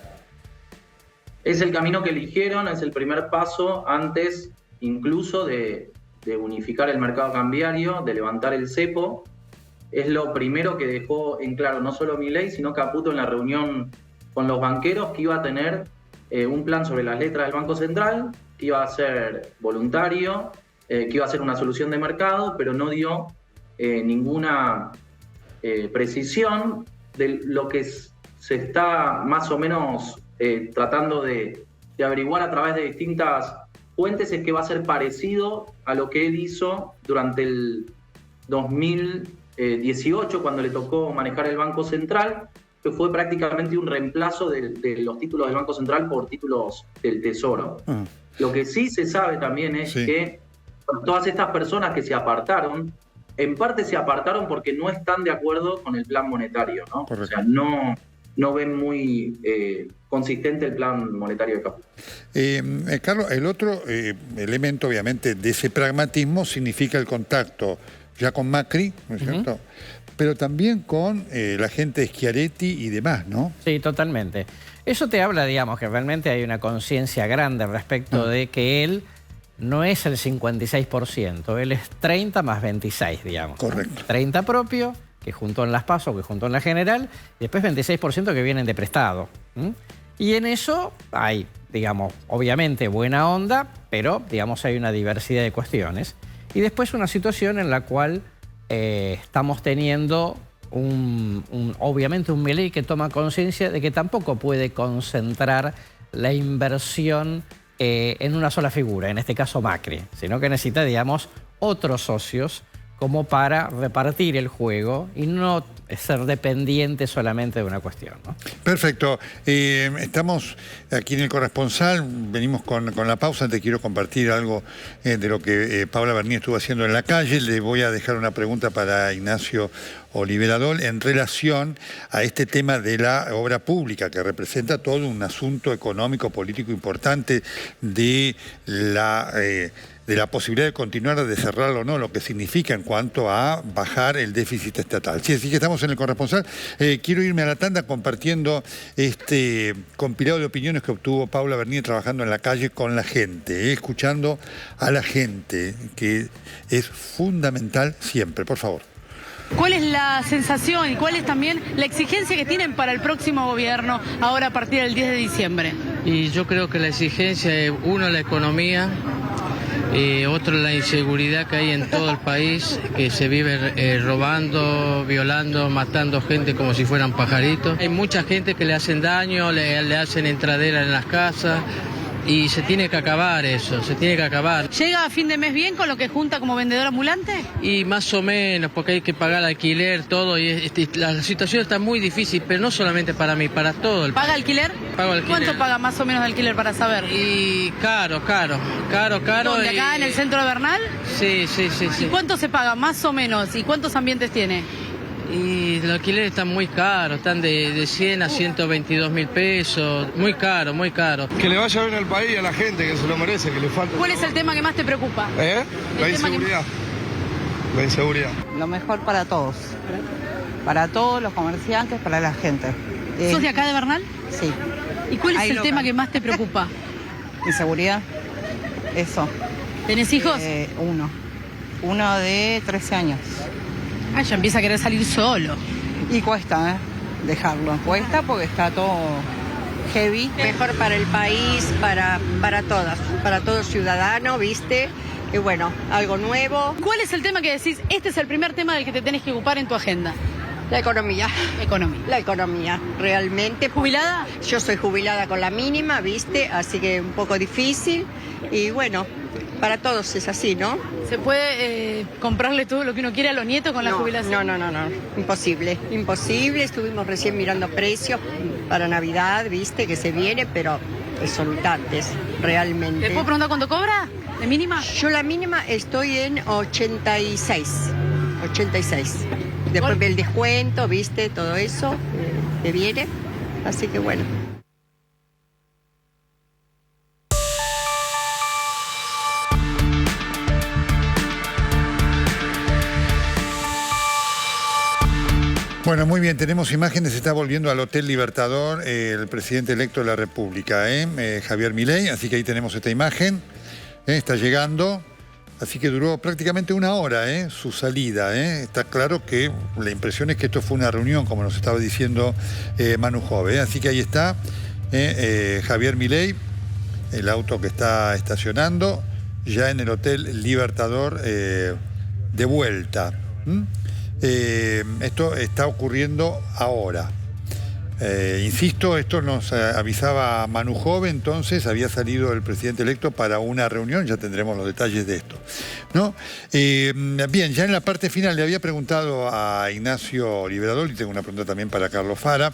Speaker 5: Es el camino que eligieron, es el primer paso antes incluso de unificar el mercado cambiario, de levantar el cepo. Es lo primero que dejó en claro no solo Milei, sino Caputo en la reunión con los banqueros, que iba a tener un plan sobre las letras del Banco Central, que iba a ser voluntario, que iba a ser una solución de mercado, pero no dio ninguna precisión de lo que se está más o menos tratando de averiguar a través de distintas fuentes, es que va a ser parecido a lo que él hizo durante el 2018, cuando le tocó manejar el Banco Central, que fue prácticamente un reemplazo de los títulos del Banco Central por títulos del Tesoro. Lo que sí se sabe también es que todas estas personas que se apartaron, en parte se apartaron porque no están de acuerdo con el plan monetario, ¿no? O sea, no ven muy consistente el plan monetario de Caputo.
Speaker 1: Carlos, el otro elemento, obviamente, de ese pragmatismo significa el contacto ya con Macri, ¿no es cierto? Pero también con la gente de Schiaretti y demás, ¿no?
Speaker 4: Sí, totalmente. Eso te habla, digamos, que realmente hay una conciencia grande respecto de que él no es el 56%, él es 30 más 26, digamos.
Speaker 1: Correcto.
Speaker 4: ¿No? 30 propio, que juntó en las PASO, que juntó en la general, y después 26% que vienen de prestado. Y en eso hay, digamos, obviamente buena onda, pero, digamos, hay una diversidad de cuestiones. Y después una situación en la cual estamos teniendo obviamente un Milei que toma conciencia de que tampoco puede concentrar la inversión en una sola figura, en este caso Macri, sino que necesita, digamos, otros socios como para repartir el juego y no ser dependiente solamente de una cuestión, ¿no?
Speaker 1: Perfecto. Estamos aquí en El Corresponsal, venimos con la pausa. Te quiero compartir algo de lo que Paula Bernier estuvo haciendo en la calle. Le voy a dejar una pregunta para Ignacio Oliveradol en relación a este tema de la obra pública, que representa todo un asunto económico, político importante de la posibilidad de continuar, de cerrarlo o no, lo que significa en cuanto a bajar el déficit estatal. Sí, así que estamos en El Corresponsal. Quiero irme a la tanda compartiendo este compilado de opiniones que obtuvo Paula Bernier trabajando en la calle con la gente, escuchando a la gente, que es fundamental siempre. Por favor.
Speaker 6: ¿Cuál es la sensación y cuál es también la exigencia que tienen para el próximo gobierno ahora a partir del 10 de diciembre?
Speaker 7: Y yo creo que la exigencia es, uno, la economía, otro, la inseguridad que hay en todo el país, que se vive robando, violando, matando gente como si fueran pajaritos. Hay mucha gente que le hacen daño, le hacen entradera en las casas y se tiene que acabar eso, se tiene que acabar.
Speaker 6: ¿Llega a fin de mes bien con lo que junta como vendedor ambulante?
Speaker 7: Y más o menos, porque hay que pagar alquiler, todo, y la situación está muy difícil, pero no solamente para mí, para todo el país.
Speaker 6: ¿Paga alquiler?
Speaker 7: Pago alquiler.
Speaker 6: ¿Cuánto paga más o menos de alquiler para saber?
Speaker 7: Y caro.
Speaker 6: ¿Dónde, acá en el centro de Bernal?
Speaker 7: Sí.
Speaker 6: ¿Y cuánto se paga más o menos? ¿Y cuántos ambientes tiene?
Speaker 7: Y los alquileres están muy caros, están de 100 a 122 mil pesos, muy caro.
Speaker 8: Que le vaya bien al país y a la gente, que se lo merece, que le falta.
Speaker 6: ¿Cuál es el tema que más te preocupa?
Speaker 8: La inseguridad. La inseguridad.
Speaker 9: Lo mejor para todos los comerciantes, para la gente.
Speaker 6: ¿Sos de acá de Bernal?
Speaker 9: Sí.
Speaker 6: ¿Y cuál es el tema que más te preocupa?
Speaker 9: Inseguridad, eso.
Speaker 6: ¿Tenés hijos?
Speaker 9: Uno de 13 años.
Speaker 6: Ah, ya empieza a querer salir solo.
Speaker 9: Y cuesta, dejarlo. Cuesta porque está todo heavy.
Speaker 10: Mejor para el país, para todo ciudadano, ¿viste? Y bueno, algo nuevo.
Speaker 6: ¿Cuál es el tema que decís, este es el primer tema del que te tenés que ocupar en tu agenda?
Speaker 10: La economía. La economía, realmente.
Speaker 6: ¿Jubilada?
Speaker 10: Yo soy jubilada con la mínima, ¿viste? Así que un poco difícil. Y bueno, para todos es así, ¿no?
Speaker 6: ¿Se puede comprarle todo lo que uno quiere a los nietos con la jubilación?
Speaker 10: No. Imposible. Estuvimos recién mirando precios para Navidad, ¿viste? Que se viene, pero exorbitantes, realmente.
Speaker 6: ¿Te puedo preguntar cuánto cobra? ¿De mínima?
Speaker 10: Yo la mínima estoy en 86. Después del descuento, ¿viste? Todo eso que viene. Así que bueno.
Speaker 1: Bueno, muy bien, tenemos imágenes, se está volviendo al Hotel Libertador el presidente electo de la República, Javier Milei, así que ahí tenemos esta imagen, está llegando, así que duró prácticamente una hora su salida, está claro que la impresión es que esto fue una reunión, como nos estaba diciendo Manu Jove, así que ahí está Javier Milei, el auto que está estacionando, ya en el Hotel Libertador de vuelta. Esto está ocurriendo ahora. Insisto, esto nos avisaba Manu Jove, entonces había salido el presidente electo para una reunión, ya tendremos los detalles de esto, ¿no? Bien, ya en la parte final le había preguntado a Ignacio Liberador, y tengo una pregunta también para Carlos Fara.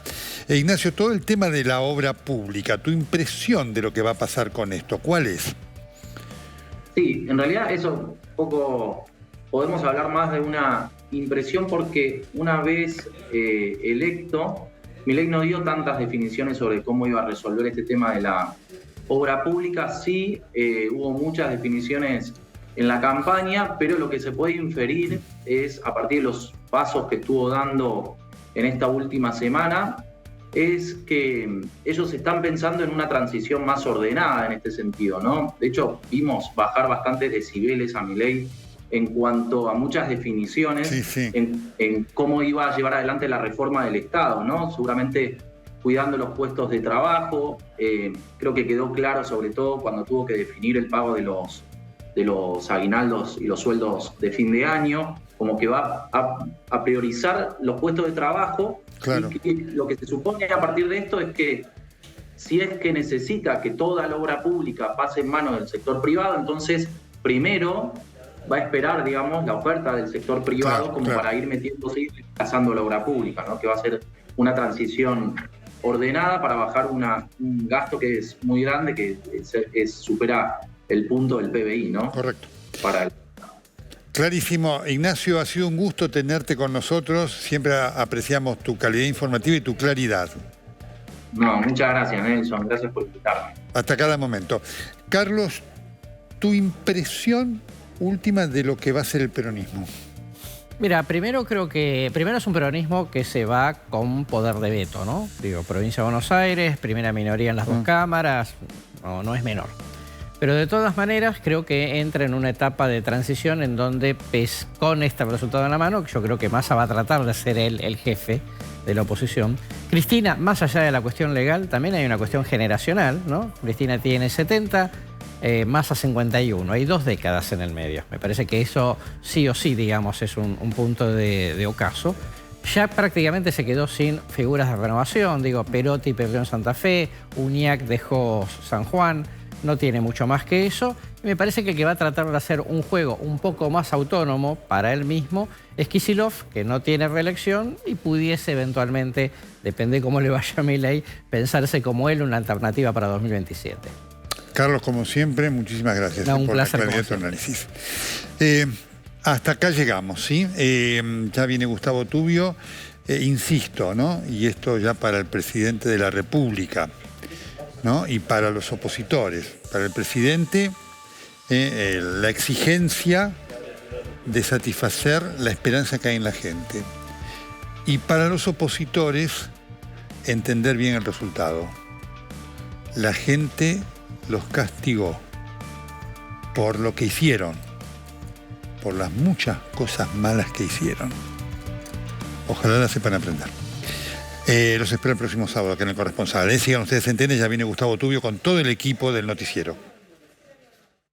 Speaker 1: Ignacio, todo el tema de la obra pública, tu impresión de lo que va a pasar con esto, ¿cuál es?
Speaker 5: Sí, en realidad eso un poco podemos hablar más de una impresión porque una vez electo, Milei no dio tantas definiciones sobre cómo iba a resolver este tema de la obra pública. Sí, hubo muchas definiciones en la campaña, pero lo que se puede inferir es, a partir de los pasos que estuvo dando en esta última semana, es que ellos están pensando en una transición más ordenada en este sentido, ¿no? De hecho, vimos bajar bastantes decibeles a Milei en cuanto a muchas definiciones en cómo iba a llevar adelante la reforma del Estado, ¿no? Seguramente cuidando los puestos de trabajo, creo que quedó claro sobre todo cuando tuvo que definir el pago de los aguinaldos y los sueldos de fin de año, como que va a priorizar los puestos de trabajo.
Speaker 1: Claro.
Speaker 5: Y lo que se supone a partir de esto es que si es que necesita que toda la obra pública pase en manos del sector privado, entonces primero va a esperar, digamos, la oferta del sector privado para ir metiéndose y reemplazando la obra pública, ¿no? Que va a ser una transición ordenada para bajar un gasto que es muy grande, que supera el punto del PBI, ¿no?
Speaker 1: Correcto.
Speaker 5: Para
Speaker 1: Clarísimo. Ignacio, ha sido un gusto tenerte con nosotros. Siempre apreciamos tu calidad informativa y tu claridad.
Speaker 5: No, muchas gracias, Nelson. Gracias por invitarme.
Speaker 1: Hasta cada momento. Carlos, tu impresión última de lo que va a ser el peronismo.
Speaker 4: Mira, primero es un peronismo que se va con poder de veto, ¿no? Digo, provincia de Buenos Aires, primera minoría en las dos cámaras, no es menor. Pero de todas maneras creo que entra en una etapa de transición en donde, con este resultado en la mano, yo creo que Massa va a tratar de ser el jefe de la oposición. Cristina, más allá de la cuestión legal, también hay una cuestión generacional, ¿no? Cristina tiene 70, Massa 51, hay 2 décadas en el medio. Me parece que eso sí o sí, digamos, es un punto de ocaso. Ya prácticamente se quedó sin figuras de renovación, digo, Perotti perdió en Santa Fe, Uñac dejó San Juan, no tiene mucho más que eso. Y me parece que el que va a tratar de hacer un juego un poco más autónomo para él mismo es Kicillof, que no tiene reelección y pudiese eventualmente, depende de cómo le vaya a Milei, pensarse como él una alternativa para 2027.
Speaker 1: Carlos, como siempre, muchísimas gracias
Speaker 4: un
Speaker 1: por
Speaker 4: placer,
Speaker 1: la claridad de tu análisis. Hasta acá llegamos, ¿sí? Ya viene Gustavo Tubio, insisto, ¿no? Y esto ya para el presidente de la República, ¿no? Y para los opositores. Para el presidente, la exigencia de satisfacer la esperanza que hay en la gente. Y para los opositores, entender bien el resultado. La gente los castigó por lo que hicieron, por las muchas cosas malas que hicieron. Ojalá las sepan aprender. Los espero el próximo sábado acá en El Corresponsal. Sigan ustedes en TN, ya viene Gustavo Tubio con todo el equipo del noticiero.